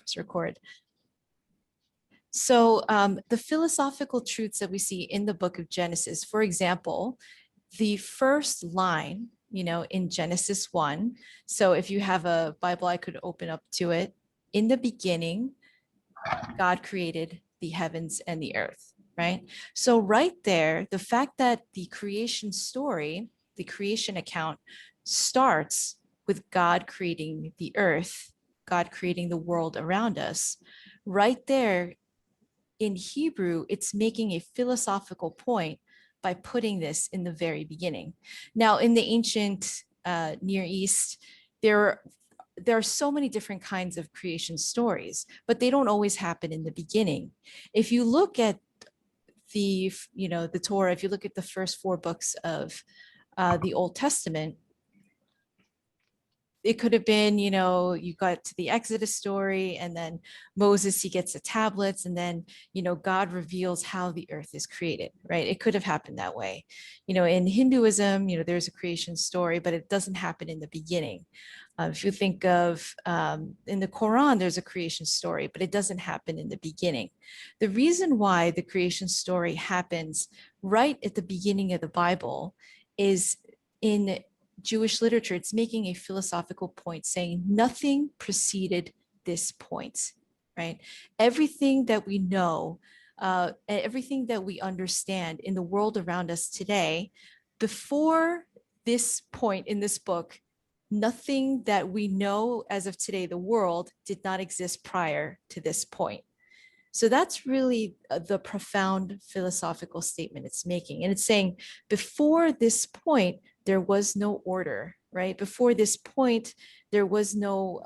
press record. So the philosophical truths that we see in the book of Genesis, for example, the first line, in Genesis 1. So if you have a Bible, I could open up to it. In the beginning, God created the heavens and the earth, right? So right there, the fact that the creation story, the creation account starts with God creating the earth, God creating the world around us, right there in Hebrew, it's making a philosophical point by putting this in the very beginning. Now, in the ancient Near East, there are so many different kinds of creation stories, but they don't always happen in the beginning. If you look at the Torah, if you look at the first 4 books of the Old Testament, it could have been, you got to the Exodus story, and then Moses, he gets the tablets, and then, God reveals how the earth is created, right? It could have happened that way. In Hinduism, there's a creation story, but it doesn't happen in the beginning. If you think of in the Quran, there's a creation story, but it doesn't happen in the beginning. The reason why the creation story happens right at the beginning of the Bible is in Jewish literature, it's making a philosophical point saying nothing preceded this point, right? Everything that we know, everything that we understand in the world around us today, before this point in this book, nothing that we know as of today, the world did not exist prior to this point. So that's really the profound philosophical statement it's making. And it's saying before this point, there was no order, right? Before this point, there was no,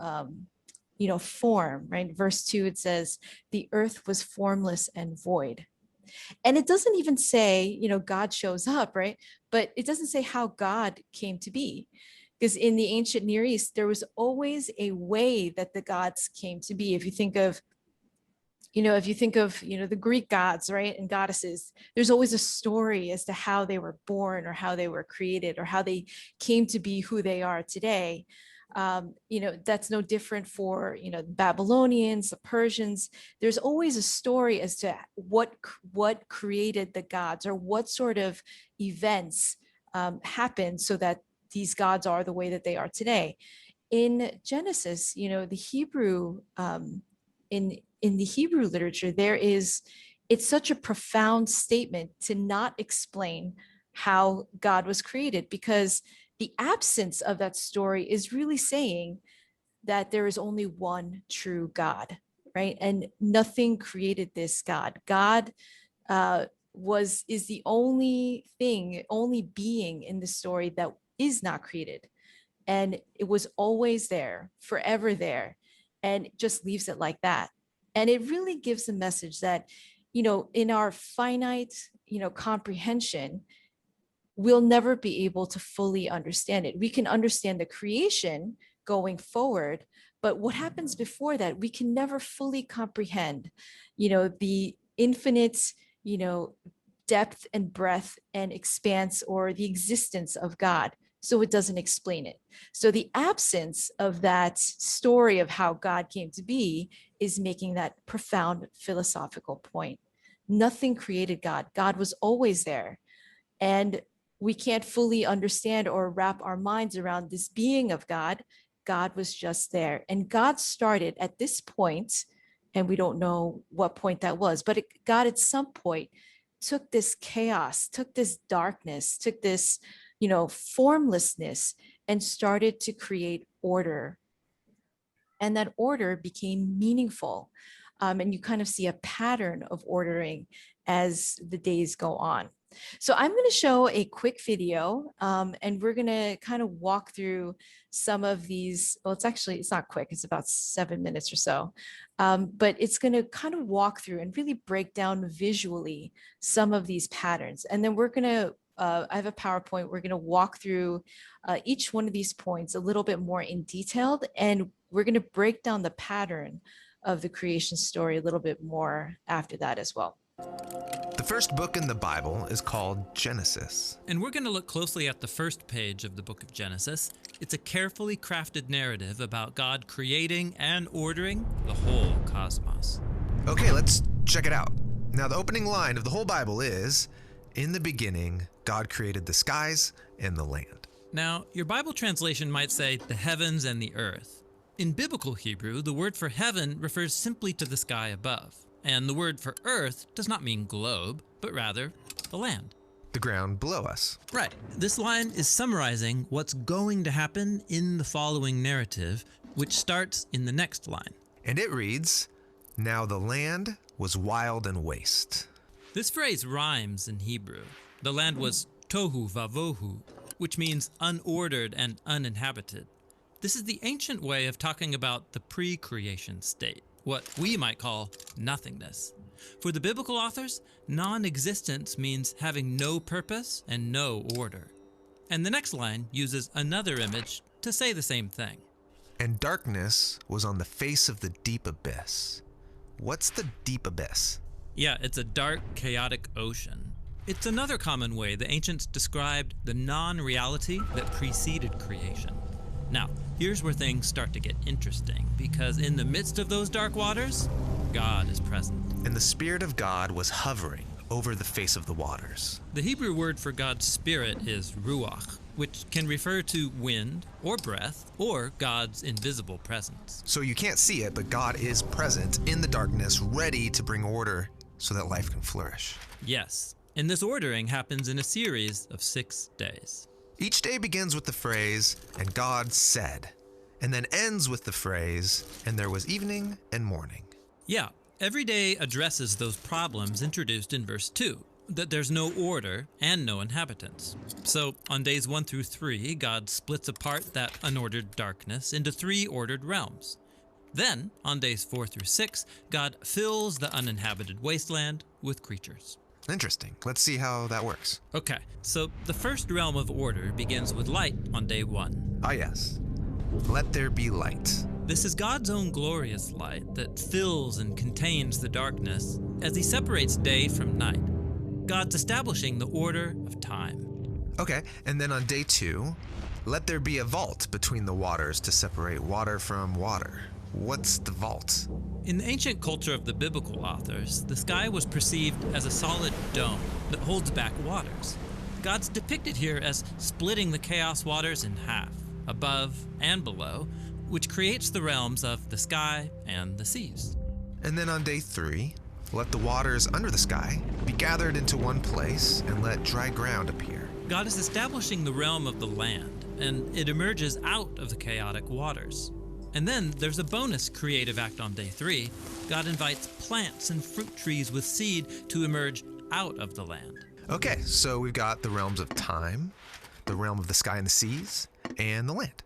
form, right? Verse 2, it says, the earth was formless and void. And it doesn't even say, God shows up, right? But it doesn't say how God came to be. Because in the ancient Near East, there was always a way that the gods came to be. If you think of the Greek gods, right, and goddesses, there's always a story as to how they were born or how they were created or how they came to be who they are today. That's no different for, the Babylonians, the Persians. There's always a story as to what created the gods or what sort of events happened so that these gods are the way that they are today. In Genesis, the Hebrew, in the Hebrew literature, it's such a profound statement to not explain how God was created, because the absence of that story is really saying that there is only one true God, right? And nothing created this God. God is the only being in the story that is not created. And it was always there, forever there, and just leaves it like that. And it really gives a message that, in our finite, comprehension, we'll never be able to fully understand it. We can understand the creation going forward, but what happens before that, we can never fully comprehend, the infinite, depth and breadth and expanse or the existence of God. So it doesn't explain it. So the absence of that story of how God came to be is making that profound philosophical point. Nothing created God. God was always there. And we can't fully understand or wrap our minds around this being of God. God was just there. And God started at this point, and we don't know what point that was, but God at some point took this chaos, took this darkness, took this, formlessness, and started to create order. And that order became meaningful. And you kind of see a pattern of ordering as the days go on. So I'm going to show a quick video, and we're going to kind of walk through some of these. Well, it's not quick. It's about 7 minutes or so. But it's going to kind of walk through and really break down visually some of these patterns. And then we're going to, I have a PowerPoint. We're going to walk through each one of these points a little bit more in detail. And we're going to break down the pattern of the creation story a little bit more after that as well. The first book in the Bible is called Genesis. And we're going to look closely at the first page of the book of Genesis. It's a carefully crafted narrative about God creating and ordering the whole cosmos. Okay, let's check it out. Now, the opening line of the whole Bible is, "In the beginning, God created the skies and the land." Now, your Bible translation might say the heavens and the earth. In biblical Hebrew, the word for heaven refers simply to the sky above. And the word for earth does not mean globe, but rather the land. The ground below us. Right. This line is summarizing what's going to happen in the following narrative, which starts in the next line. And it reads, "Now the land was wild and waste." This phrase rhymes in Hebrew. The land was tohu vavohu, which means unordered and uninhabited. This is the ancient way of talking about the pre-creation state, what we might call nothingness. For the biblical authors, non-existence means having no purpose and no order. And the next line uses another image to say the same thing. "And darkness was on the face of the deep abyss." What's the deep abyss? Yeah, it's a dark, chaotic ocean. It's another common way the ancients described the non-reality that preceded creation. Now, here's where things start to get interesting, because in the midst of those dark waters, God is present. "And the Spirit of God was hovering over the face of the waters." The Hebrew word for God's Spirit is ruach, which can refer to wind or breath or God's invisible presence. So you can't see it, but God is present in the darkness, ready to bring order so that life can flourish. Yes, and this ordering happens in a series of 6 days. Each day begins with the phrase, "And God said," and then ends with the phrase, "And there was evening and morning." Yeah, every day addresses those problems introduced in verse 2, that there's no order and no inhabitants. So on days 1 through 3, God splits apart that unordered darkness into 3 ordered realms. Then, on days 4 through 6, God fills the uninhabited wasteland with creatures. Interesting. Let's see how that works. Okay, so the first realm of order begins with light on day 1. Ah, yes. "Let there be light." This is God's own glorious light that fills and contains the darkness as he separates day from night. God's establishing the order of time. Okay, and then on day 2, "Let there be a vault between the waters to separate water from water." What's the vault? In the ancient culture of the biblical authors, the sky was perceived as a solid dome that holds back waters. God's depicted here as splitting the chaos waters in half, above and below, which creates the realms of the sky and the seas. And then on day 3, "Let the waters under the sky be gathered into one place and let dry ground appear." God is establishing the realm of the land, and it emerges out of the chaotic waters. And then there's a bonus creative act on day 3. God invites plants and fruit trees with seed to emerge out of the land. Okay, so we've got the realms of time, the realm of the sky and the seas, and the land.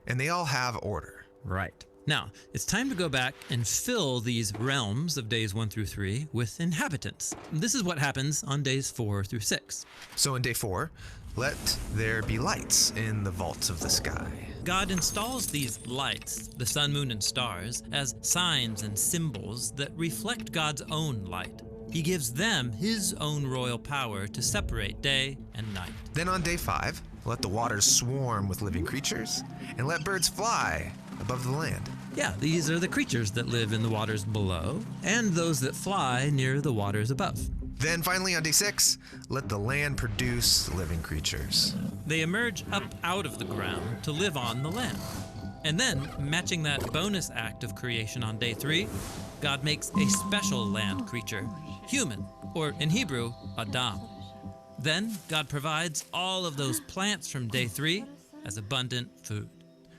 And they all have order. Right. Now, it's time to go back and fill these realms of days 1 through 3 with inhabitants. This is what happens on days 4 through 6. So in day 4, "Let there be lights in the vaults of the sky." God installs these lights, the sun, moon, and stars, as signs and symbols that reflect God's own light. He gives them his own royal power to separate day and night. Then on day 5, "Let the waters swarm with living creatures, and let birds fly above the land." Yeah, these are the creatures that live in the waters below, and those that fly near the waters above. Then finally on day 6, "Let the land produce living creatures." They emerge up out of the ground to live on the land. And then, matching that bonus act of creation on day 3, God makes a special land creature, human, or in Hebrew, Adam. Then, God provides all of those plants from day 3 as abundant food.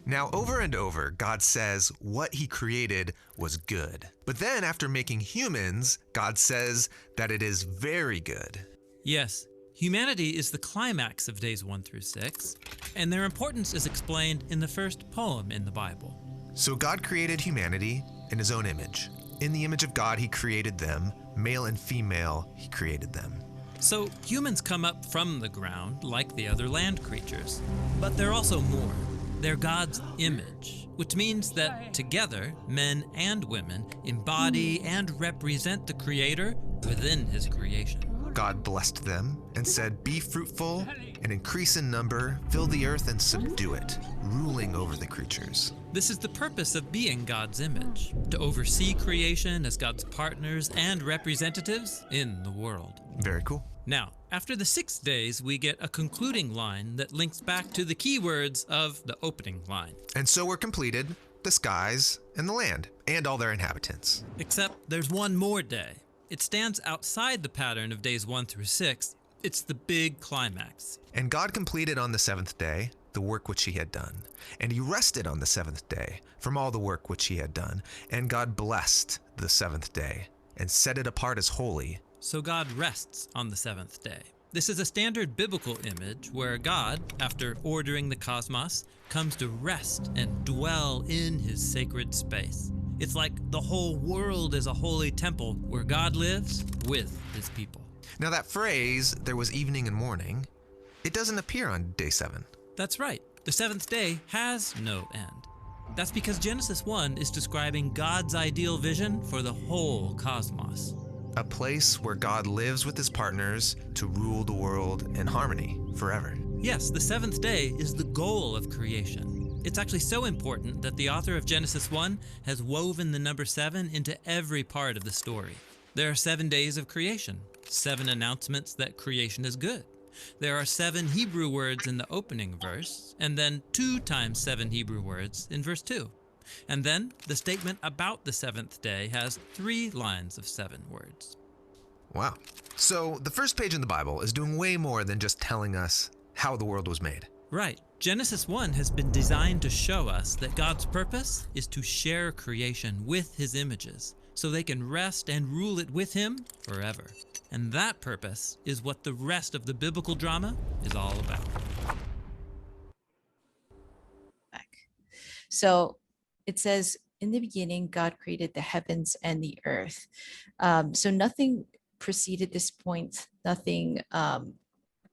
Now, over and over, God says what he created was good. But then after making humans, God says that it is very good. Yes, humanity is the climax of days 1 through 6, and their importance is explained in the first poem in the Bible. So God created humanity in his own image. In the image of God, he created them. Male and female, he created them. So humans come up from the ground like the other land creatures, but they're also more. They're God's image, which means that together, men and women embody and represent the Creator within His creation. God blessed them and said, "Be fruitful and increase in number, fill the earth and subdue it, ruling over the creatures." This is the purpose of being God's image, to oversee creation as God's partners and representatives in the world. Very cool. Now, after the 6 days, we get a concluding line that links back to the key words of the opening line. And so were completed the skies and the land and all their inhabitants. Except there's one more day. It stands outside the pattern of days 1 through 6. It's the big climax. And God completed on the seventh day the work which he had done. And he rested on the seventh day from all the work which he had done. And God blessed the seventh day and set it apart as holy. So God rests on the 7th day. This is a standard biblical image where God, after ordering the cosmos, comes to rest and dwell in his sacred space. It's like the whole world is a holy temple where God lives with his people. Now that phrase, "there was evening and morning," it doesn't appear on day 7. That's right. The 7th day has no end. That's because Genesis 1 is describing God's ideal vision for the whole cosmos. A place where God lives with his partners to rule the world in harmony forever. Yes, the 7th day is the goal of creation. It's actually so important that the author of Genesis 1 has woven the number 7 into every part of the story. There are 7 days of creation, 7 announcements that creation is good. There are 7 Hebrew words in the opening verse, and then 2 times 7 Hebrew words in verse 2. And then the statement about the 7th day has 3 lines of 7 words. Wow. So the first page in the Bible is doing way more than just telling us how the world was made. Right. Genesis 1 has been designed to show us that God's purpose is to share creation with his images so they can rest and rule it with him forever. And that purpose is what the rest of the biblical drama is all about. So it says, in the beginning, God created the heavens and the earth. So nothing preceded this point. Nothing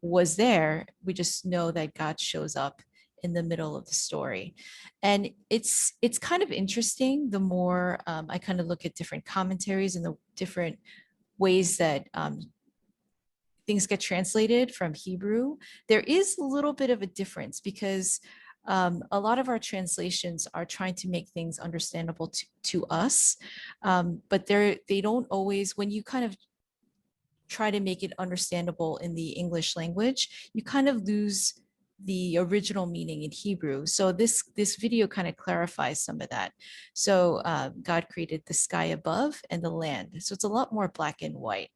was there. We just know that God shows up in the middle of the story. And it's kind of interesting. The more I kind of look at different commentaries and the different ways that things get translated from Hebrew, there is a little bit of a difference because a lot of our translations are trying to make things understandable to us, but they don't always, when you kind of try to make it understandable in the English language, you kind of lose the original meaning in Hebrew. So this video kind of clarifies some of that. So God created the sky above and the land. So it's a lot more black and white.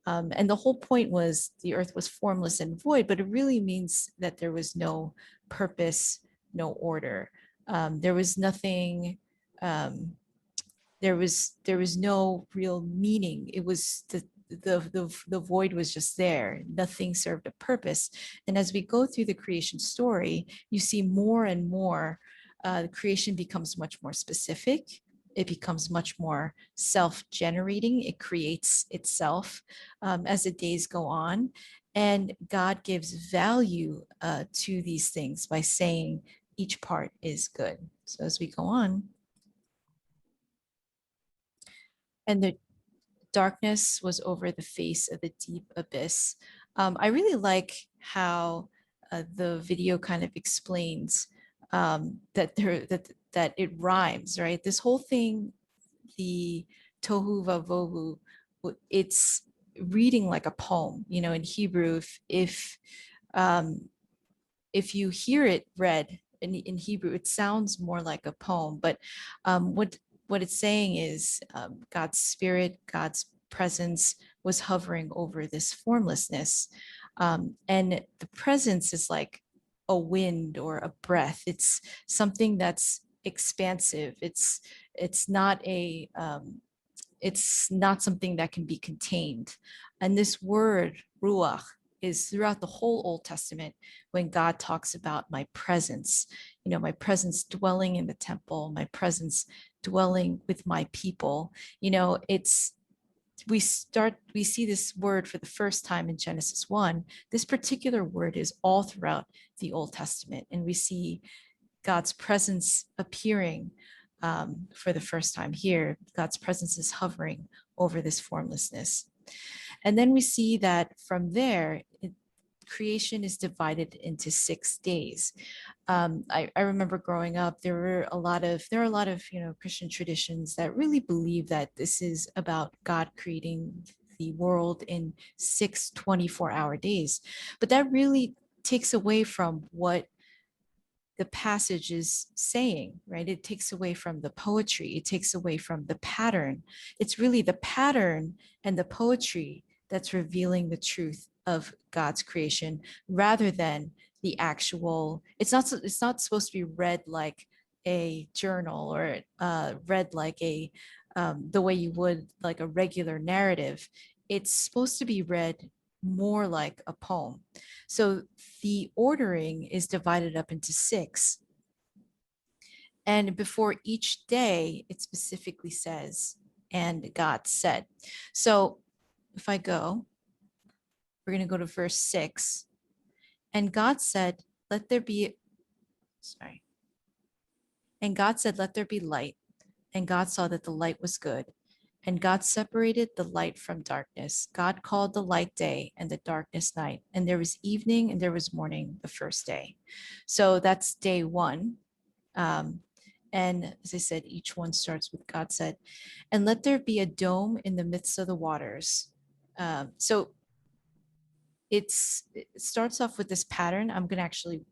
And the whole point was the earth was formless and void, but it really means that there was no purpose, no order. There was nothing, there was no real meaning. It was the void was just there. Nothing served a purpose. And as we go through the creation story, you see more and more, the creation becomes much more specific. It becomes much more self-generating. It creates itself as the days go on. And God gives value to these things by saying each part is good. So as we go on, and the darkness was over the face of the deep abyss. I really like how the video kind of explains that it rhymes, right? This whole thing, the tohu vavohu, it's reading like a poem. You know, in Hebrew, if you hear it read in Hebrew, it sounds more like a poem. But what it's saying is God's spirit, God's presence was hovering over this formlessness. And the presence is like a wind or a breath. It's something that's expansive. It's not something that can be contained. And this word, ruach, is throughout the whole Old Testament when God talks about my presence, you know, my presence dwelling in the temple, my presence dwelling with my people. You know, we see this word for the first time in Genesis 1. This particular word is all throughout the Old Testament. And we see God's presence appearing for the first time here. God's presence is hovering over this formlessness. And then we see that from there, creation is divided into 6 days. I remember growing up, there are a lot of Christian traditions that really believe that this is about God creating the world in 6 24-hour days. But that really takes away from what the passage is saying, right? It takes away from the poetry, it takes away from the pattern. It's really the pattern and the poetry that's revealing the truth of God's creation rather than the actual. It's not supposed to be read like a journal or read like a the way you would like a regular narrative. It's supposed to be read more like a poem. So the ordering is divided up into 6. And before each day, it specifically says, and God said. So if I go, we're going to go to verse 6. And God said, let there be, sorry. And God said, let there be light. And God saw that the light was good. And God separated the light from darkness. God called the light day and the darkness night. And there was evening and there was morning the first day. So that's day 1. And as I said, each one starts with God said, and let there be a dome in the midst of the waters. So it starts off with this pattern. I'm going to actually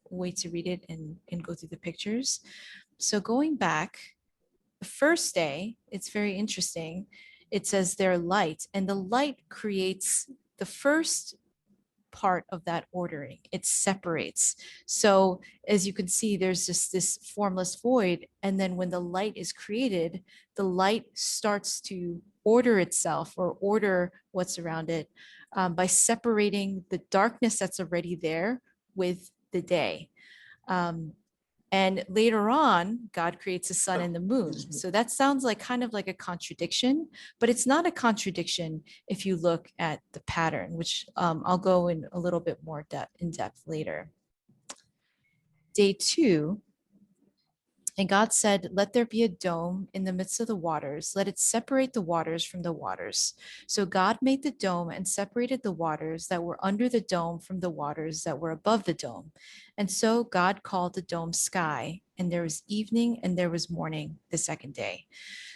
wait to read it and go through the pictures. So going back, the first day, it's very interesting. It says they're light, and the light creates the first part of that ordering. It separates. So as you can see, there's just this formless void. And then when the light is created, the light starts to order itself or order what's around it by separating the darkness that's already there with the day. And later on, God creates the sun and the moon. So that sounds like kind of like a contradiction, but it's not a contradiction if you look at the pattern, which I'll go in a little bit more in depth later. Day 2, and God said, let there be a dome in the midst of the waters. Let it separate the waters from the waters. So God made the dome and separated the waters that were under the dome from the waters that were above the dome. And so God called the dome sky, and there was evening and there was morning the second day.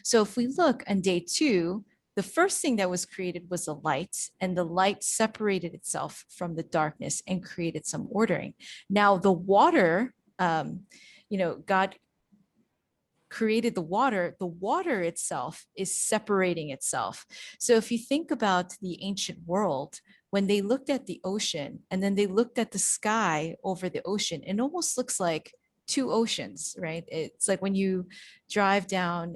So if we look on day 2, the first thing that was created was the light, and the light separated itself from the darkness and created some ordering. Now the water, God created the water itself is separating itself. So if you think about the ancient world, when they looked at the ocean and then they looked at the sky over the ocean, it almost looks like 2 oceans, right? It's like when you drive down,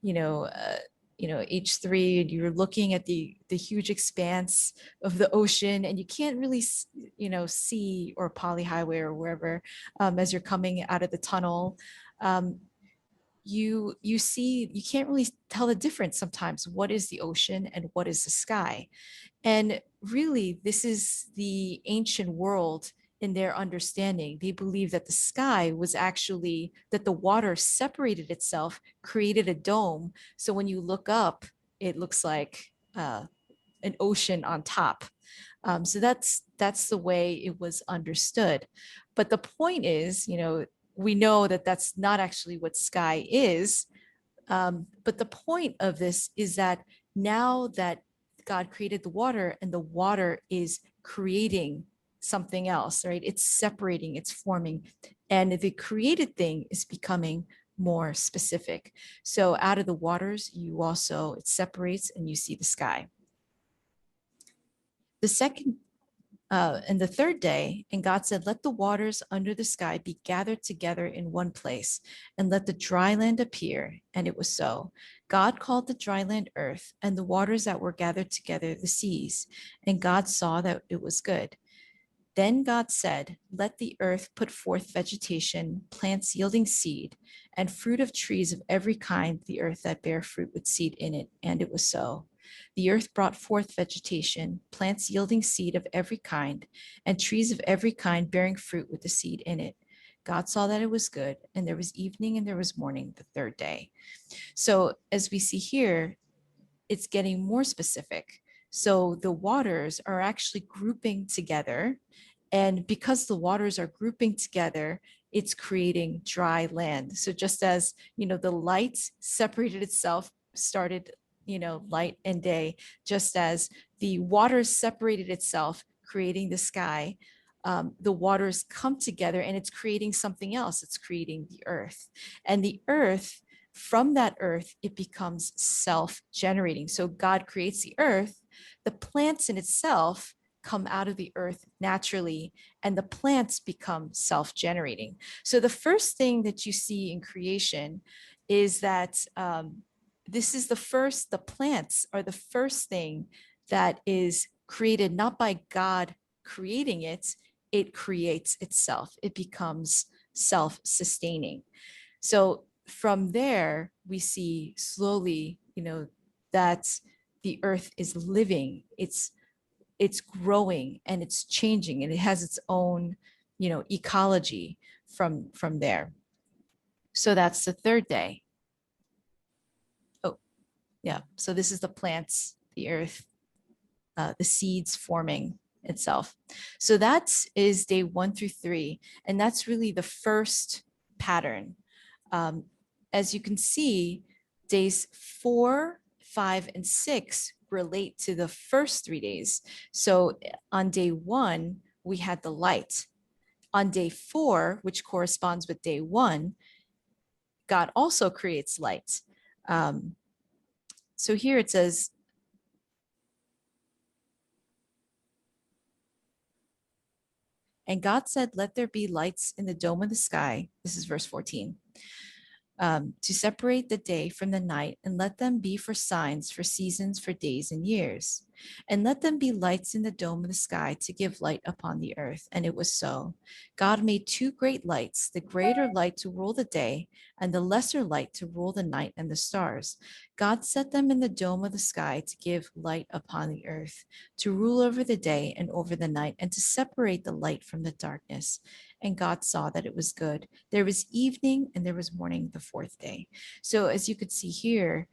H3 and you're looking at the huge expanse of the ocean and you can't really, see, or Poly Highway or wherever, as you're coming out of the tunnel, you see, you can't really tell the difference sometimes. What is the ocean and what is the sky? And really, this is the ancient world in their understanding. They believe that the sky was actually, that the water separated itself, created a dome. So when you look up, it looks like an ocean on top. So that's the way it was understood. But the point is, we know that that's not actually what sky is. But the point of this is that now that God created the water and the water is creating something else, right? It's separating, it's forming, and the created thing is becoming more specific. So out of the waters, it separates and you see the sky. The second and the third day, and God said, let the waters under the sky be gathered together in one place, and let the dry land appear. And it was so. God called the dry land earth, and the waters that were gathered together the seas. And God saw that it was good. Then God said, let the earth put forth vegetation, plants yielding seed, and fruit of trees of every kind, the earth that bear fruit with seed in it. And it was so. The earth brought forth vegetation, plants yielding seed of every kind, and trees of every kind bearing fruit with the seed in it. God saw that it was good, and there was evening and there was morning the third day. So as we see here, it's getting more specific. So the waters are actually grouping together. And because the waters are grouping together, it's creating dry land. So just as, the light separated itself, started, light and day, just as the waters separated itself, creating the sky, the waters come together and it's creating something else. It's creating the earth. And the earth, from that earth, it becomes self-generating. So God creates the earth, the plants in itself come out of the earth naturally, and the plants become self-generating. So the first thing that you see in creation is that the plants are the first thing that is created, not by God creating it, it creates itself. It becomes self-sustaining. So from there, we see slowly, that the earth is living, it's growing and it's changing, and it has its own, ecology from there. So that's the third day. Oh, yeah. So this is the plants, the earth, the seeds forming itself. So that is day 1 through 3, and that's really the first pattern. As you can see, days 4, 5, and 6 relate to the first 3 days. So on day 1, we had the light. On day 4, which corresponds with day 1, God also creates light. So here it says, and God said, let there be lights in the dome of the sky. This is verse 14. To separate the day from the night, and let them be for signs, for seasons, for days and years. And let them be lights in the dome of the sky to give light upon the earth. And it was so. God made 2 great lights, the greater light to rule the day, and the lesser light to rule the night and the stars. God set them in the dome of the sky to give light upon the earth, to rule over the day and over the night, and to separate the light from the darkness. And God saw that it was good. There was evening and there was morning the 4th day. So as you could see here,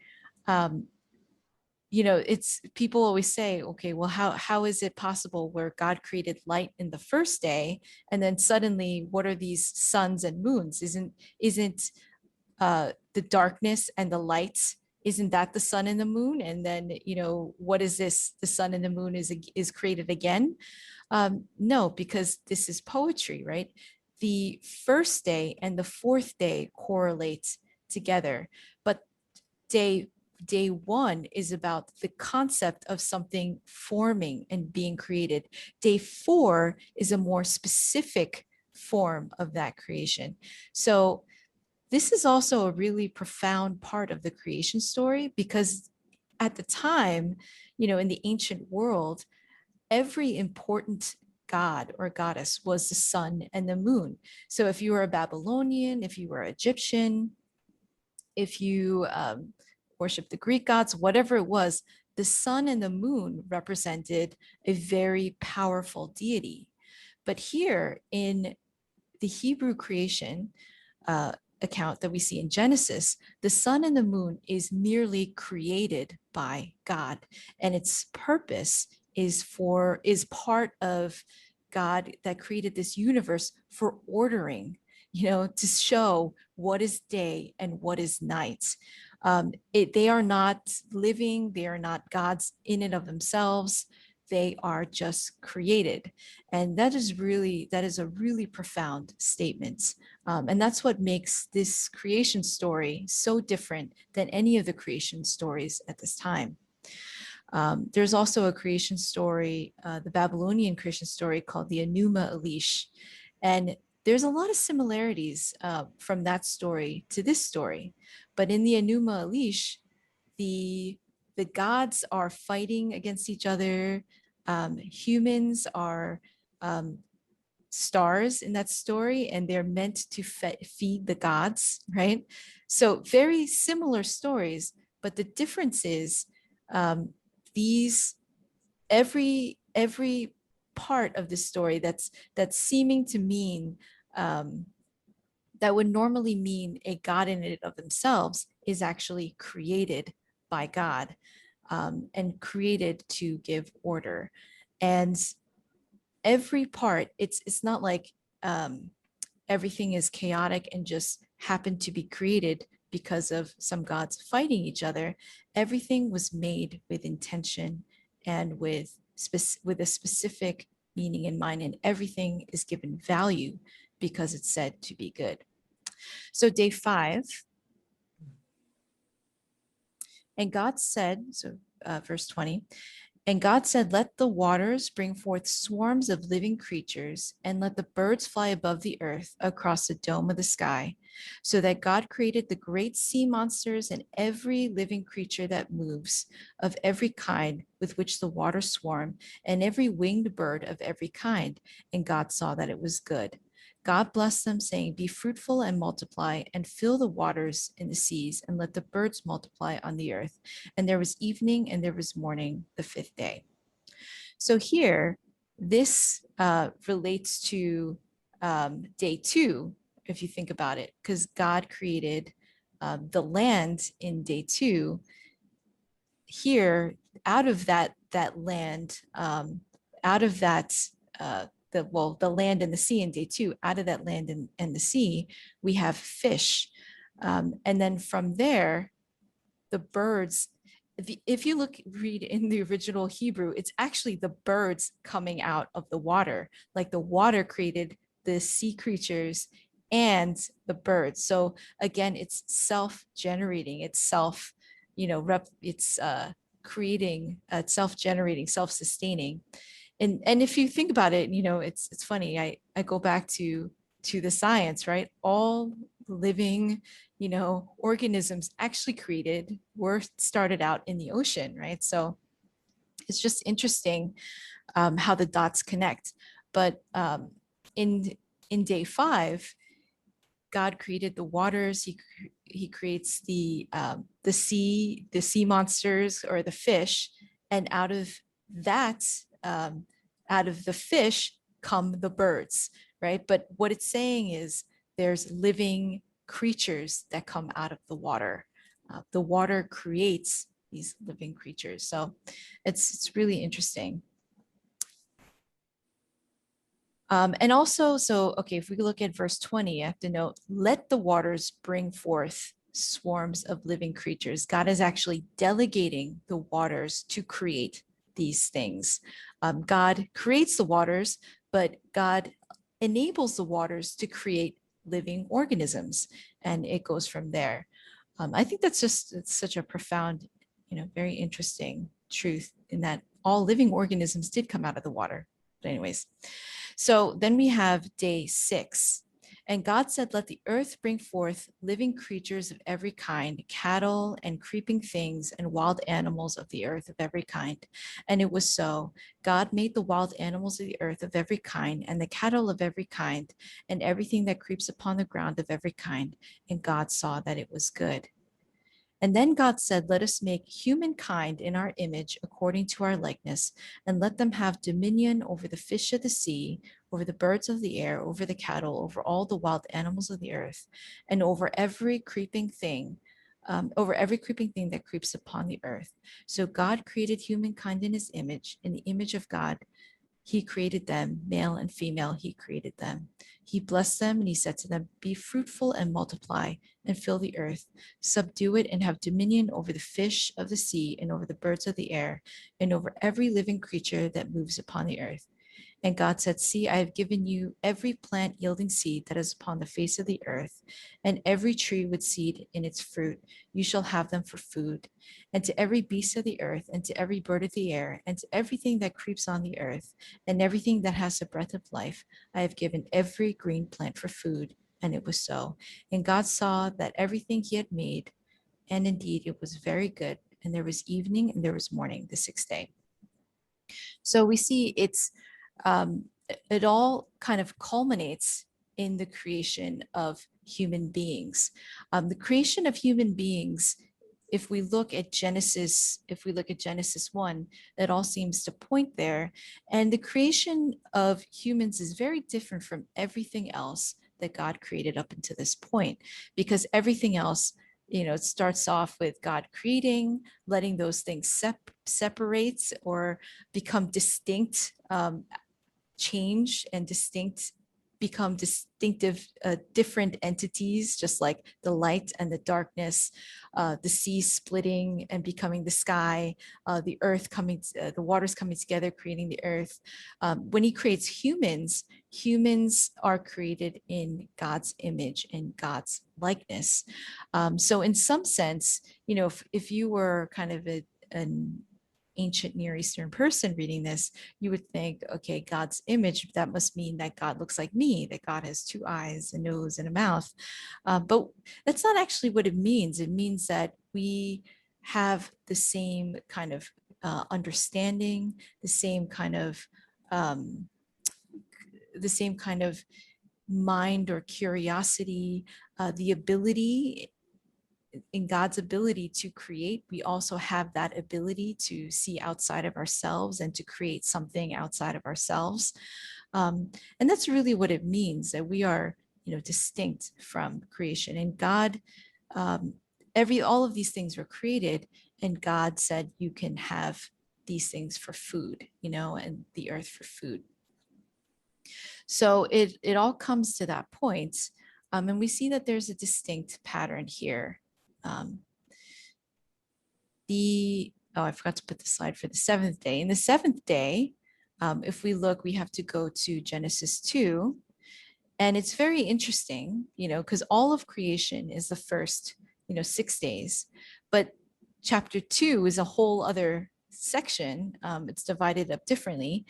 it's, people always say, okay, well, how is it possible where God created light in the first day, and then suddenly what are these suns and moons? Isn't the darkness and the lights, isn't that the sun and the moon? And then, what is this? The sun and the moon is created again? No, because this is poetry, right? The first day and the 4th day correlate together, but day 1 is about the concept of something forming and being created. Day 4 is a more specific form of that creation. So this is also a really profound part of the creation story, because at the time, in the ancient world, every important god or goddess was the sun and the moon. So if you were a Babylonian, if you were Egyptian, if you worship the Greek gods, whatever it was, the sun and the moon represented a very powerful deity. But here in the Hebrew creation account that we see in Genesis, the sun and the moon is merely created by God, and its purpose is part of God that created this universe for ordering, to show what is day and what is night. They are not living, they are not gods in and of themselves. They are just created. And that is a really profound statement. And that's what makes this creation story so different than any of the creation stories at this time. There's also a creation story, the Babylonian creation story called the Enuma Elish. And there's a lot of similarities from that story to this story. But in the Enuma Elish, the gods are fighting against each other. Humans are stars in that story, and they're meant to feed the gods, right? So very similar stories, but the difference is these every part of the story that's seeming to mean that would normally mean a God in and of themselves is actually created by God, and created to give order. And every part, it's not like everything is chaotic and just happened to be created because of some gods fighting each other. Everything was made with intention and with a specific meaning in mind, and everything is given value because it's said to be good. So day 5, and God said, so verse 20, and God said, let the waters bring forth swarms of living creatures, and let the birds fly above the earth across the dome of the sky. So that God created the great sea monsters and every living creature that moves, of every kind with which the waters swarm, and every winged bird of every kind. And God saw that it was good. God blessed them, saying, be fruitful and multiply, and fill the waters in the seas, and let the birds multiply on the earth. And there was evening and there was morning the 5th day. So here, this relates to day 2, if you think about it, because God created the land in day 2. Here, out of that land, out of that the land and the sea in day 2, out of that land and the sea, we have fish, and then from there, the birds. If you read in the original Hebrew, it's actually the birds coming out of the water. Like the water created the sea creatures and the birds. So again, it's self-generating. It's it's creating, self-generating, self-sustaining. And if you think about it, it's funny. I go back to the science, right? All living organisms actually were started out in the ocean, right? So it's just interesting how the dots connect. But in day 5, God created the waters. He creates the sea monsters or the fish, and that, out of the fish come the birds, right? But what it's saying is there's living creatures that come out of the water. The water creates these living creatures. So it's really interesting. And also, okay, if we look at verse 20, I have to note, let the waters bring forth swarms of living creatures. God is actually delegating the waters to create these things. God creates the waters, but God enables the waters to create living organisms, and it goes from there. I think it's such a profound, very interesting truth, in that all living organisms did come out of the water. But anyways, so then we have day 6. And God said, let the earth bring forth living creatures of every kind, cattle and creeping things and wild animals of the earth of every kind. And it was so. God made the wild animals of the earth of every kind, and the cattle of every kind, and everything that creeps upon the ground of every kind. And God saw that it was good. And then God said, let us make humankind in our image according to our likeness, and let them have dominion over the fish of the sea, over the birds of the air, over the cattle, over all the wild animals of the earth, and over every creeping thing, that creeps upon the earth. So God created humankind in his image. In the image of God, he created them, male and female, he created them. He blessed them, and he said to them, be fruitful and multiply and fill the earth, subdue it and have dominion over the fish of the sea and over the birds of the air and over every living creature that moves upon the earth. And God said, see, I have given you every plant yielding seed that is upon the face of the earth, and every tree with seed in its fruit. You shall have them for food. And to every beast of the earth, and to every bird of the air, and to everything that creeps on the earth, and everything that has the breath of life, I have given every green plant for food. And it was so. And God saw that everything he had made, and indeed it was very good. And there was evening and there was morning, the 6th day. So we see it all kind of culminates in the creation of human beings. The creation of human beings, if we look at Genesis 1, that all seems to point there. And the creation of humans is very different from everything else that God created up until this point, because everything else, it starts off with God creating, letting those things separate or become distinct, change and distinct, become distinctive, different entities, just like the light and the darkness, the sea splitting and becoming the sky, the earth coming, the waters coming together, creating the earth. When he creates humans, humans are created in God's image and God's likeness. So in some sense, if you were kind of an ancient Near Eastern person reading this, you would think, okay, God's image, that must mean that God looks like me, that God has two eyes, a nose, and a mouth. But that's not actually what it means. It means that we have the same kind of understanding, the same kind of mind or curiosity, the ability, in God's ability to create, we also have that ability to see outside of ourselves and to create something outside of ourselves. And that's really what it means, that we are, distinct from creation. And God, all of these things were created, and God said, you can have these things for food, and the earth for food. So it all comes to that point. And we see that there's a distinct pattern here. I forgot to put the slide for the seventh day. In the seventh day, if we look, we have to go to Genesis 2. And it's very interesting, because all of creation is the first, 6 days. But chapter 2 is a whole other section. It's divided up differently.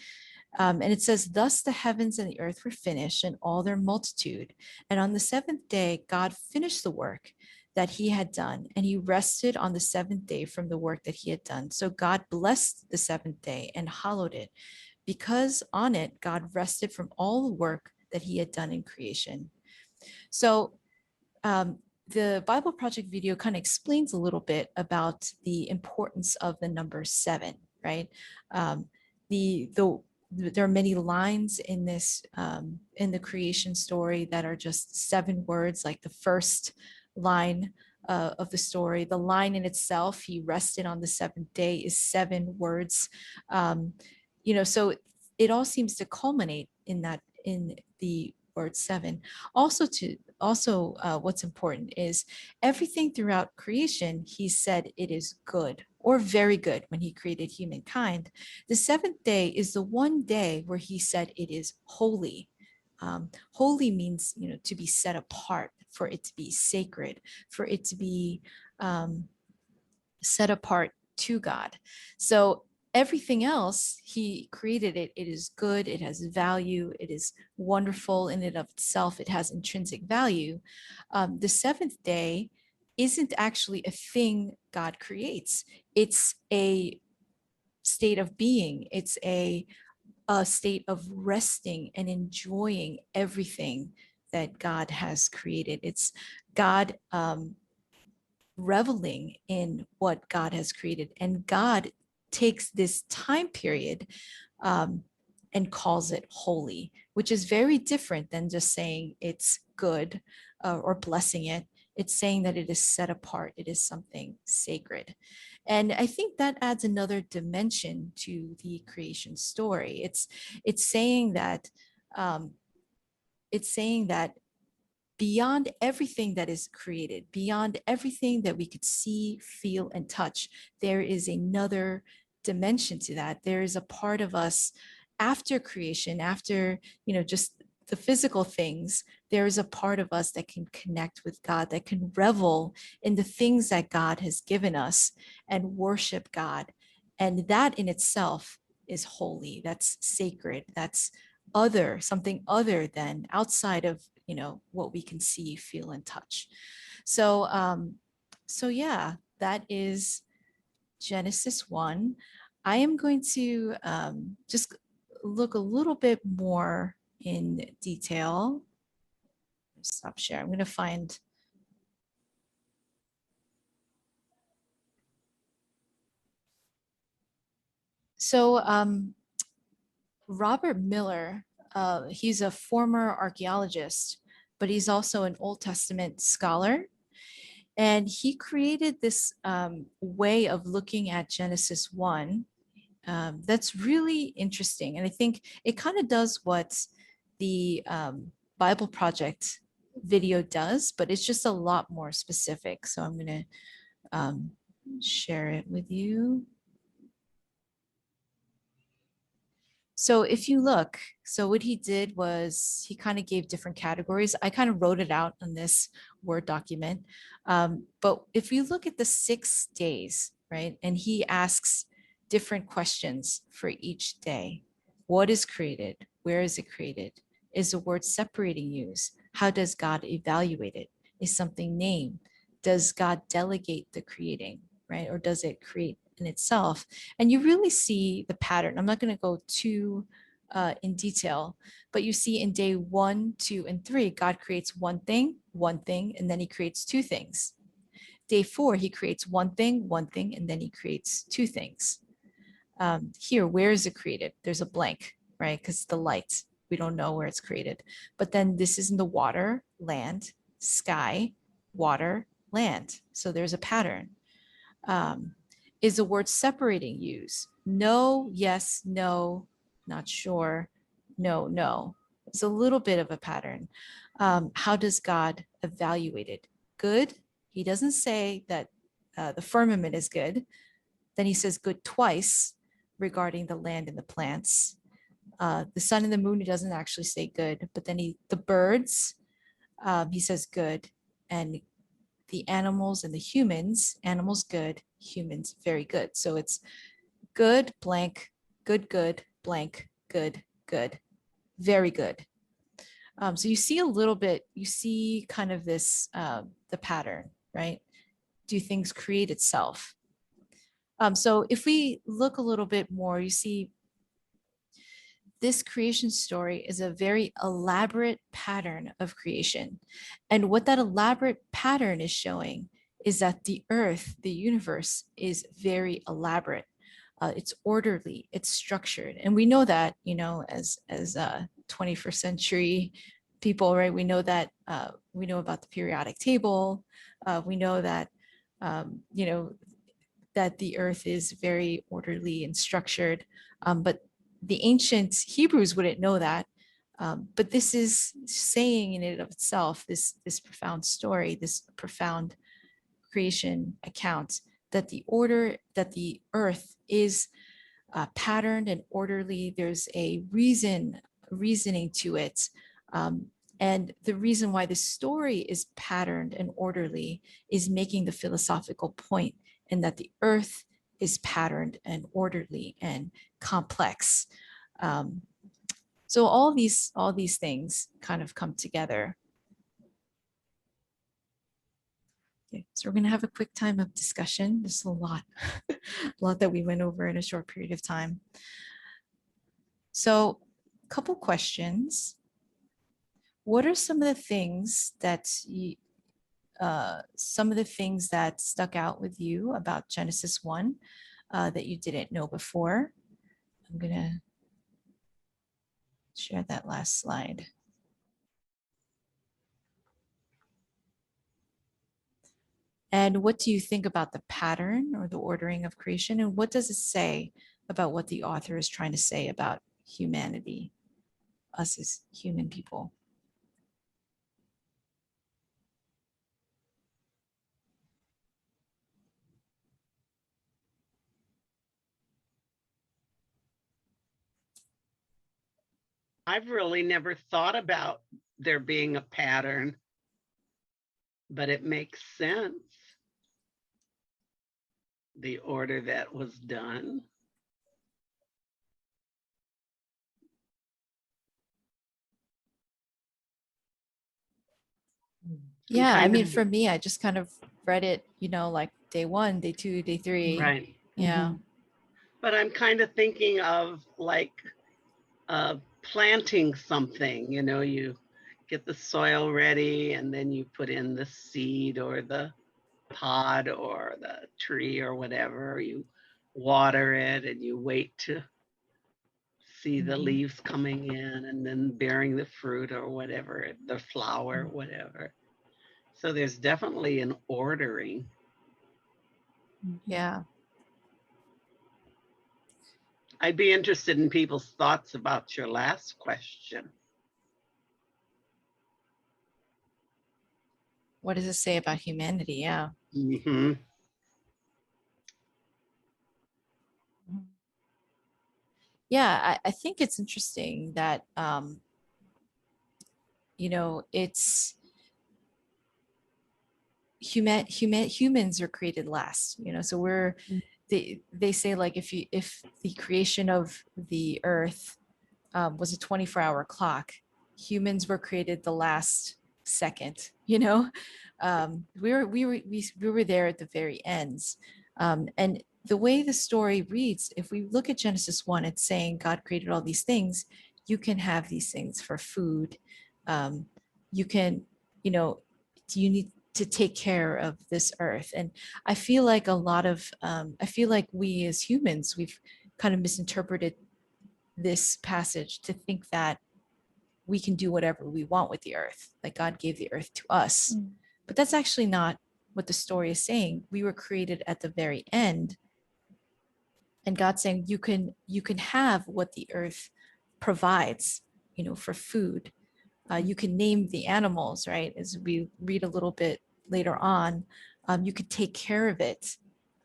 And it says, thus the heavens and the earth were finished and all their multitude. And on the seventh day, God finished the work that he had done, and he rested on the seventh day from the work that he had done. So God blessed the seventh day and hallowed it, because on it, God rested from all the work that he had done in creation. So the Bible Project video kind of explains a little bit about the importance of the number 7, right? There are many lines in this, in the creation story, that are just 7 words, like the first line of the story. The line in itself, he rested on the seventh day, is 7 words. So it all seems to culminate in the word 7. Also, what's important is everything throughout creation, he said it is good or very good when he created humankind. The seventh day is the one day where he said it is holy. Holy means, to be set apart, for it to be sacred, for it to be set apart to God. So everything else, he created it. It is good. It has value. It is wonderful in and of itself. It has intrinsic value. The seventh day isn't actually a thing God creates. It's a state of being. It's a state of resting and enjoying everything that God has created. It's God reveling in what God has created. And God takes this time period and calls it holy, which is very different than just saying it's good or blessing it. It's saying that it is set apart. It is something sacred. And I think that adds another dimension to the creation story. It's saying that beyond everything that is created, beyond everything that we could see, feel, and touch, there is another dimension to that. There is a part of us after creation, after, just the physical things, there is a part of us that can connect with God, that can revel in the things that God has given us and worship God. And that in itself is holy, that's sacred, that's something other than outside of, what we can see, feel, and touch. So yeah, that is Genesis 1. I am going to just look a little bit more in detail. Stop share. I'm going to find. So Robert Miller, he's a former archaeologist but he's also an Old Testament scholar. And he created this way of looking at Genesis 1 that's really interesting. And I think it kind of does what the Bible Project video does, but it's just a lot more specific. So I'm going to share it with you. So if you look, so what he did was he kind of gave different categories. I kind of wrote it out on this Word document. But if you look at the 6 days, right, and he asks different questions for each day. What is created? Where is it created? Is the word separating used? How does God evaluate it? Is something named? Does God delegate the creating, right? Or does it create in itself? And you really see the pattern. I'm not going to go too in detail, but you see in day 1, 2, and 3, God creates one thing, and then he creates 2 things. Day 4, he creates one thing, and then he creates 2 things. Here, where is it created? There's a blank, right? Because the light, we don't know where it's created. But then this is in the water, land, sky, water, land. So there's a pattern. Is the word separating used? No, yes, no, not sure, no, no. It's a little bit of a pattern. How does God evaluate it? Good. He doesn't say that the firmament is good. Then he says good twice regarding the land and the plants. The sun and the moon, he doesn't actually say good, but then the birds, he says good, and the animals and the humans, animals good, humans very good. So it's good, blank, good, blank, good, very good. So you see a little bit, you see kind of this, the pattern, right? Do things create itself? So if we look a little bit more, you see this creation story is a very elaborate pattern of creation. And what that elaborate pattern is showing is that the earth, the universe, is very elaborate. It's orderly, it's structured. And we know that, you know, as 21st century people, right? We know that, we know about the periodic table. We know that, you know, that the earth is very orderly and structured. But the ancient Hebrews wouldn't know that. But this is saying in and of itself, this profound story, this profound creation account, that the order, that the earth is patterned and orderly. There's a reasoning to it. And the reason why the story is patterned and orderly is making the philosophical point, and that the earth is patterned and orderly and complex. So all these things kind of come together. Okay, so we're going to have a quick time of discussion. There's a lot, a lot that we went over in a short period of time. So a couple questions. What are some of the things that stuck out with you about Genesis 1 that you didn't know before? I'm going to share that last slide. And what do you think about the pattern or the ordering of creation? And what does it say about what the author is trying to say about humanity, us as human people? I've really never thought about there being a pattern, but it makes sense. The order that was done. Yeah, I mean, for me, I just kind of read it, you know, like day 1, day 2, day 3. Right. Yeah. But I'm kind of thinking of like planting something, you know, you get the soil ready and then you put in the seed or the pod or the tree or whatever, you water it and you wait to see the Mhm. leaves coming in and then bearing the fruit or whatever, the flower, whatever. So there's definitely an ordering. Yeah. I'd be interested in people's thoughts about your last question. What does it say about humanity? Yeah. Hmm. Yeah, I think it's interesting that it's humans are created last, so they say like if the creation of the earth was a 24-hour clock, humans were created the last second, we were there at the very ends. And the way the story reads, if we look at Genesis 1, it's saying God created all these things. You can have these things for food. You can, you know, you need to take care of this earth. And I feel like I feel like we as humans, we've kind of misinterpreted this passage to think that we can do whatever we want with the earth, like God gave the earth to us. But that's actually not what the story is saying. We were created at the very end, and God's saying you can have what the earth provides, for food. You can name the animals, right? As we read a little bit later on, you could take care of it.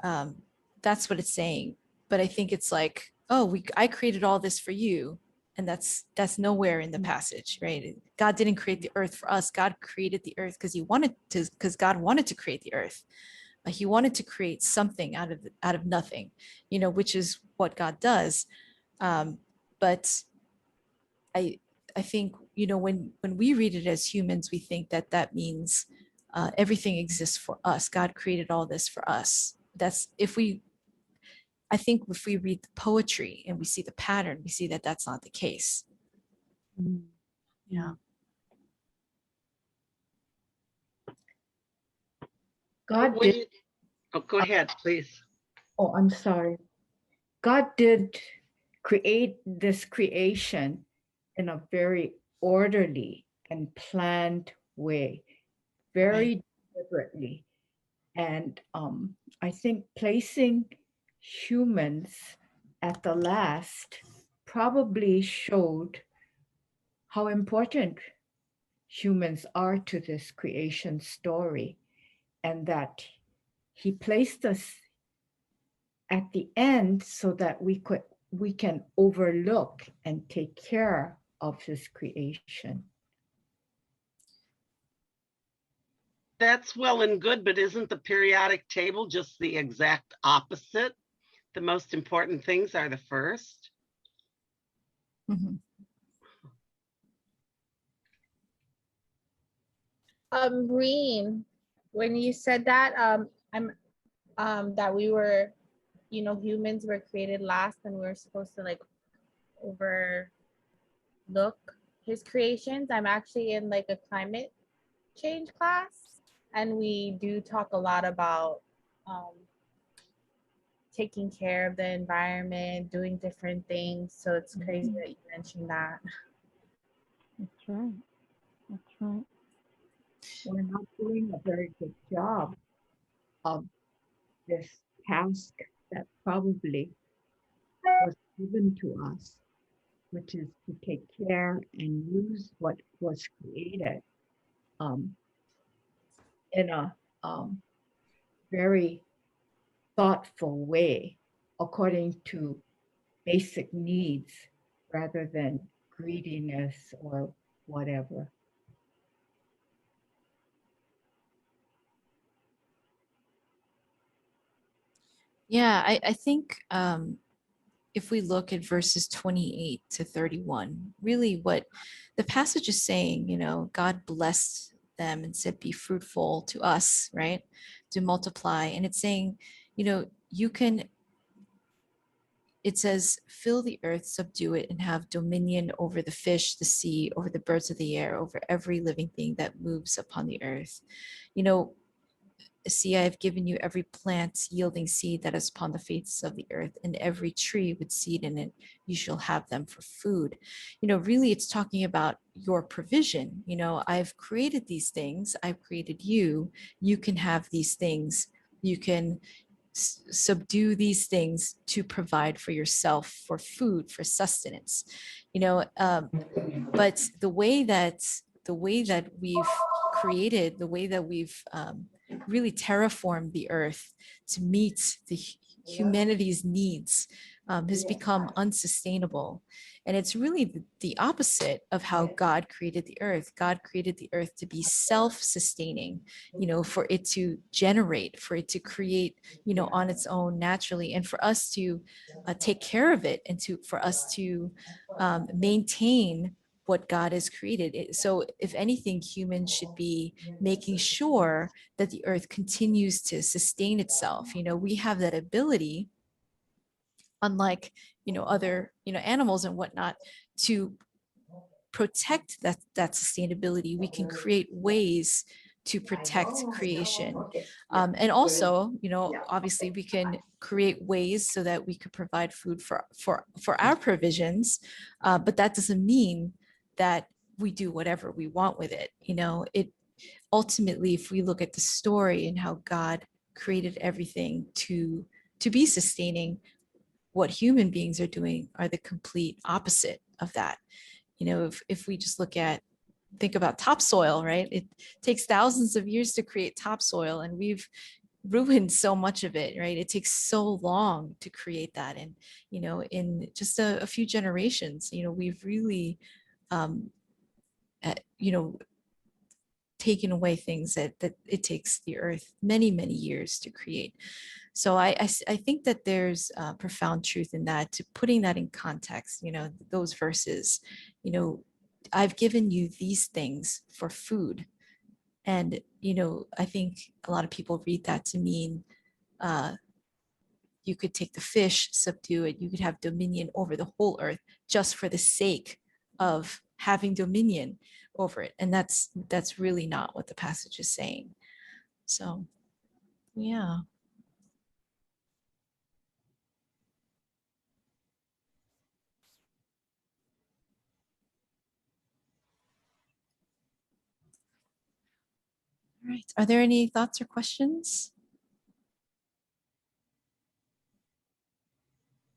Um, that's what it's saying. But I think it's like, oh, I created all this for you, and that's nowhere in the passage, right? God didn't create the earth for us. God created the earth because God wanted to create the earth. He wanted to create something out of nothing, which is what God does. But I I think when we read it as humans, we think that means everything exists for us. God created all this for us. I think if we read the poetry and we see the pattern, we see that that's not the case. Yeah. God When did. you, oh, go ahead, please. Oh, I'm sorry. God did create this creation in a very orderly and planned way, very deliberately. And I think placing humans at the last probably showed how important humans are to this creation story, and that he placed us at the end so that we can overlook and take care of his creation. That's well and good, but isn't the periodic table just the exact opposite? The most important things are the first. Mhm. Reen, when you said that, I'm that we were, humans were created last and we are supposed to like overlook his creations. I'm actually in like a climate change class, and we do talk a lot about taking care of the environment, doing different things. So it's crazy that you mentioned that. That's right. That's right. We're not doing a very good job of this task that probably was given to us, which is to take care and use what was created um, in a very thoughtful way, according to basic needs rather than greediness or whatever. Yeah, I think if we look at verses 28 to 31, really what the passage is saying, God blessed them and said, be fruitful to us, right? To multiply. And it's saying, you can, it says, fill the earth, subdue it, and have dominion over the fish, the sea, over the birds of the air, over every living thing that moves upon the earth. You know, See, I have given you every plant yielding seed that is upon the face of the earth, and every tree with seed in it. You shall have them for food. Really, it's talking about your provision. I've created these things. I've created you. You can have these things. You can subdue these things to provide for yourself, for food, for sustenance. But the way that we've created, the way that we've really terraformed the earth to meet humanity's needs has become unsustainable. And it's really the opposite of how God created the earth. God created the earth to be self-sustaining, for it to generate, for it to create, on its own naturally, and for us to take care of it, and for us to maintain what God has created. So if anything, humans should be making sure that the earth continues to sustain itself. We have that ability, unlike, other, animals and whatnot, to protect that sustainability. We can create ways to protect creation. And also, obviously we can create ways so that we could provide food for our provisions. But that doesn't mean that we do whatever we want with it. It ultimately, if we look at the story and how God created everything to be sustaining, what human beings are doing are the complete opposite of that. If we just think about topsoil, right? It takes thousands of years to create topsoil, and we've ruined so much of it, right? It takes so long to create that. And, in just a few generations, we've really, taken away things that it takes the earth many, many years to create. So I think that there's profound truth in that, to putting that in context, those verses, I've given you these things for food. And, I think a lot of people read that to mean you could take the fish, subdue it, you could have dominion over the whole earth just for the sake of having dominion over it. And that's really not what the passage is saying. So, yeah. All right. Are there any thoughts or questions?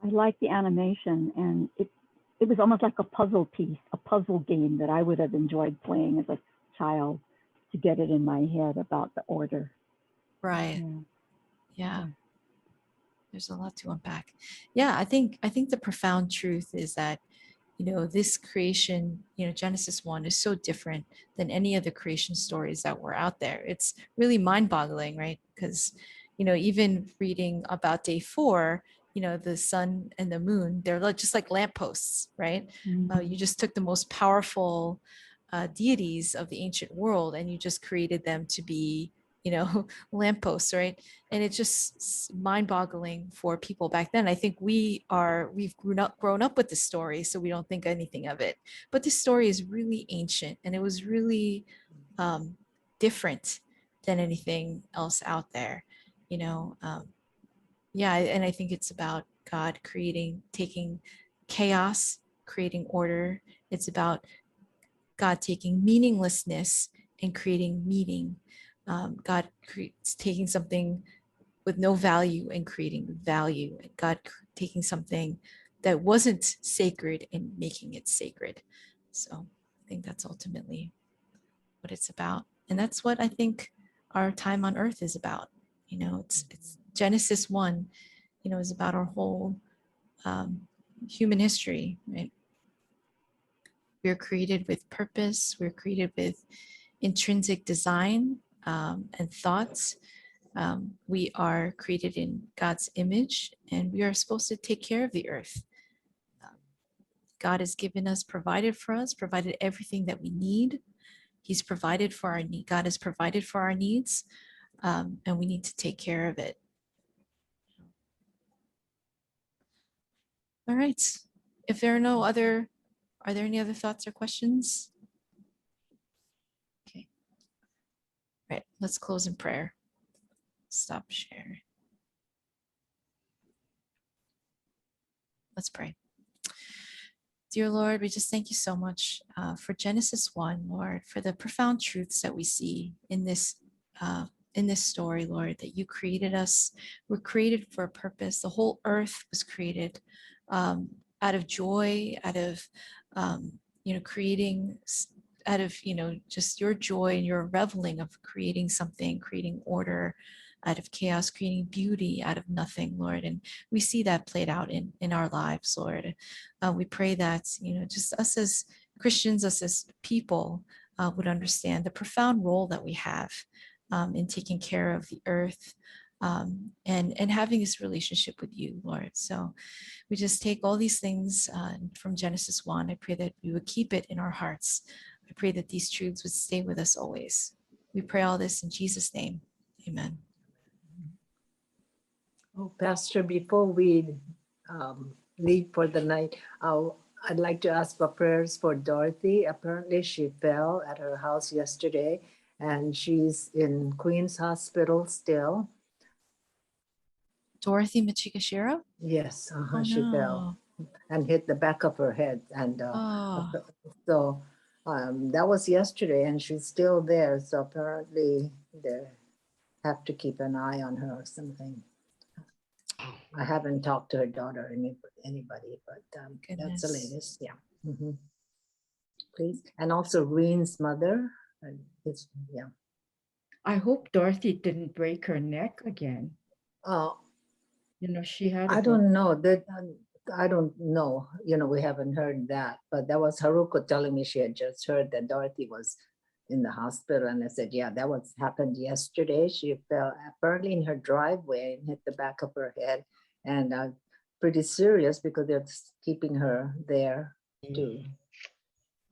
I like the animation, and it was almost like a puzzle piece, a puzzle game that I would have enjoyed playing as a child, to get it in my head about the order. Right. Yeah. There's a lot to unpack. Yeah, I think the profound truth is that, this creation, Genesis 1 is so different than any of the creation stories that were out there. It's really mind-boggling, right? Because, even reading about day 4, the sun and the moon, they're just like lampposts, right? You just took the most powerful deities of the ancient world, and you just created them to be, lampposts, right? And it's just mind-boggling for people back then. I think we've grown up with the story, so we don't think anything of it. But this story is really ancient, and it was really different than anything else out there. Yeah, and I think it's about God taking chaos, creating order. It's about God taking meaninglessness and creating meaning. God taking something with no value and creating value. And God taking something that wasn't sacred and making it sacred. So I think that's ultimately what it's about. And that's what I think our time on earth is about. It's Genesis 1, is about our whole human history, right? We're created with purpose. We're created with intrinsic design and thoughts. We are created in God's image, and we are supposed to take care of the earth. God has given us, provided everything that we need. He's provided for our need. God has provided for our needs, and we need to take care of it. All right. If there are are there any other thoughts or questions? Okay. All right, let's close in prayer. stop sharing. Let's pray. Dear Lord, we just thank you so much for Genesis 1, Lord, for the profound truths that we see in this story, Lord, that you created us. We're created for a purpose. The whole earth was created out of joy, out of, creating, out of, just your joy and your reveling of creating something, creating order out of chaos, creating beauty out of nothing, Lord. And we see that played out in our lives, Lord. We pray that, just us as Christians, us as people would understand the profound role that we have in taking care of the earth and having this relationship with you, Lord. So we just take all these things from Genesis 1. I pray that we would keep it in our hearts. I pray that these truths would stay with us always. We pray all this in Jesus' name. Amen. Oh, Pastor, before we leave for the night, I'd like to ask for prayers for Dorothy. Apparently she fell at her house yesterday and she's in Queens Hospital still. Dorothy Machikashiro? Yes, Oh, she no. fell and hit the back of her head. And so that was yesterday and she's still there. So apparently they have to keep an eye on her or something. I haven't talked to her daughter or anybody, but that's the Goodness. latest. Yeah. Mhm. Please. And also Reen's mother. Yeah. I hope Dorothy didn't break her neck again. She had. I don't know that. I don't know. We haven't heard that, but that was Haruko telling me she had just heard that Dorothy was in the hospital, and I said, yeah, that was happened yesterday. She fell apparently in her driveway and hit the back of her head, and pretty serious because they're keeping her there to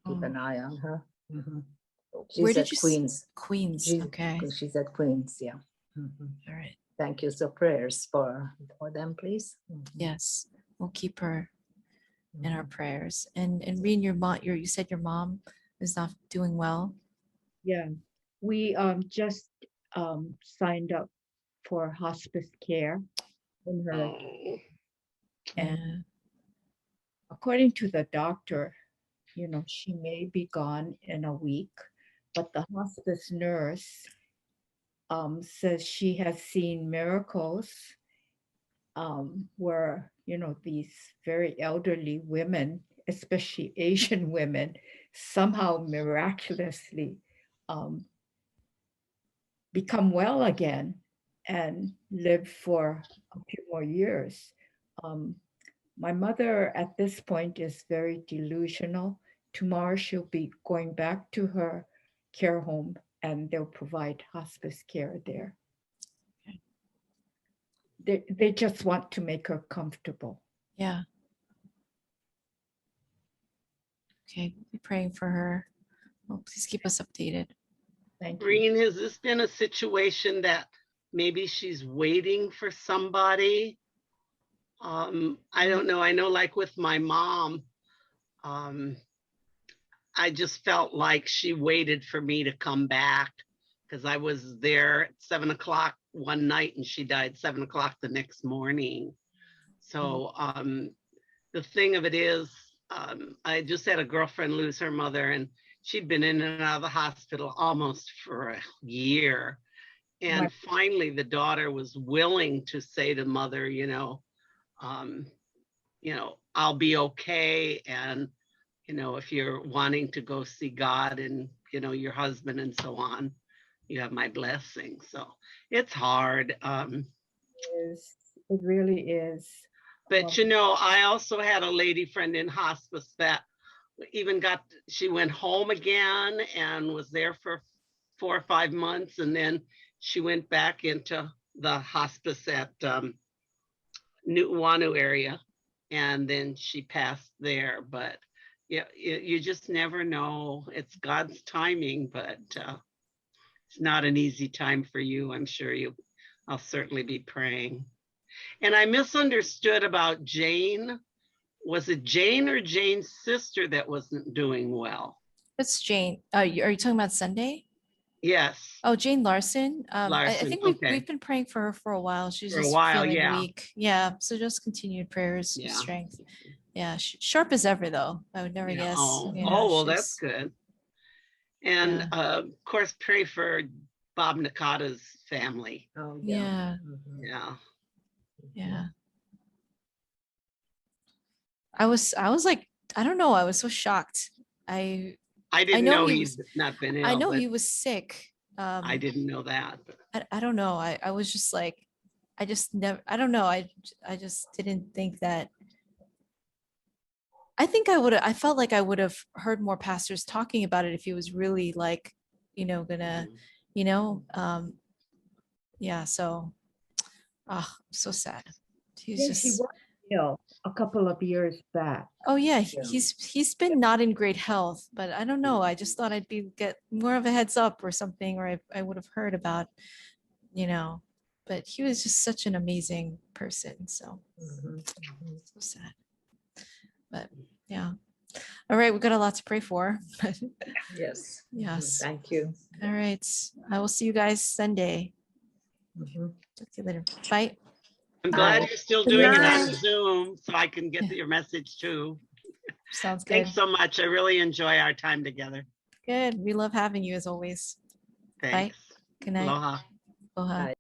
keep an eye on her. Mhm. Where She's did at you Queens. Queens? Okay. She's at Queens. Yeah. Mhm. All right. Thank you. So prayers for them, please. Mhm. Yes, we'll keep her in our Mhm. prayers. And Reen, you said your mom is not doing well. Yeah, we just signed up for hospice care in her, Oh, and according to the doctor, she may be gone in a week, but the hospice nurse says she has seen miracles where, these very elderly women, especially Asian women, somehow miraculously become well again and live for a few more years. My mother at this point is very delusional. Tomorrow she'll be going back to her care home and they'll provide hospice care there. They just want to make her comfortable. Yeah. Okay, we'll be praying for her. Well, please keep us updated. Thank you. Reen, has this been a situation that maybe she's waiting for somebody? I don't know. I know, like with my mom, I just felt like she waited for me to come back because I was there at 7 o'clock one night and she died 7 o'clock the next morning. So the thing of it is, I just had a girlfriend lose her mother and she'd been in and out of the hospital almost for a year. And Right. finally the daughter was willing to say to mother, I'll be okay. And, if you're wanting to go see God and, your husband and so on, you have my blessing. So it's hard. It really is. But, I also had a lady friend in hospice that she went home again and was there for 4 or 5 months. And then she went back into the hospice at Nu'uanu area. And then she passed there. But yeah, you just never know. It's God's timing, but it's not an easy time for you. I'm sure I'll certainly be praying. And I misunderstood about Jane. Was it Jane or Jane's sister that wasn't doing well? It's Jane. Are you talking about Sunday? Yes, Oh, Jane Larson. I Larson, think okay. we've been praying for her for a while. She's For a just while, feeling yeah. weak. Yeah. So just continued prayers of Yeah. strength. Yeah. Sharp as ever, though. I would never Yeah. guess. Oh, Yeah, oh, well, that's she's, good. And Yeah. of course, pray for Bob Nakata's family. Oh, yeah. Mhm. Yeah. Yeah. I was like, I don't know. I was so shocked. I I didn't know know he he'd was, not been I ill, know but he was sick. I didn't know that. I don't know. I was just like, I just never, I don't know. I just didn't think that. I think I felt like I would have heard more pastors talking about it if he was really like, gonna, you know, yeah. So, so sad. He's Yes, he just, was ill a couple of years back. oh yeah, Yeah. he's been not in great health, but I don't know. I just thought I'd get more of a heads up or something, or I would have heard about, but he was just such an amazing person. So, Mhm. so sad. But yeah. All right, we've got a lot to pray for. Yes. Mhm. Yes. Thank you. All right. I will see you guys Sunday. Mhm. Talk to you later. Bye. I'm glad Bye. you're still Good doing it on night. Zoom so I can get your message too. Sounds good. Thanks so much. I really enjoy our time together. Good. We love having you as always. Thanks. Good night. Aloha. Aloha. Bye.